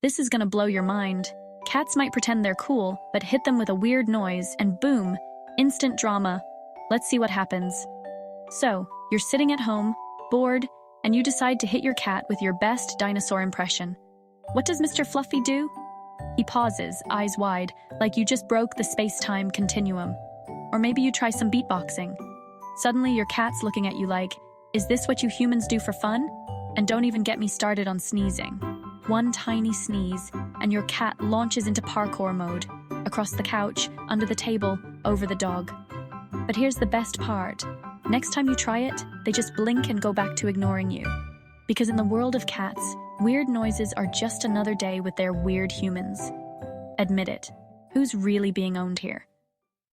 This is gonna blow your mind. Cats might pretend they're cool, but hit them with a weird noise and boom, instant drama. Let's see what happens. So, you're sitting at home, bored, and you decide to hit your cat with your best dinosaur impression. What does Mr. Fluffy do? He pauses, eyes wide, like you just broke the space-time continuum. Or maybe you try some beatboxing. Suddenly your cat's looking at you like, is this what you humans do for fun? And don't even get me started on sneezing. One tiny sneeze, and your cat launches into parkour mode, across the couch, under the table, over the dog. But here's the best part. Next time you try it, they just blink and go back to ignoring you. Because in the world of cats, weird noises are just another day with their weird humans. Admit it. Who's really being owned here?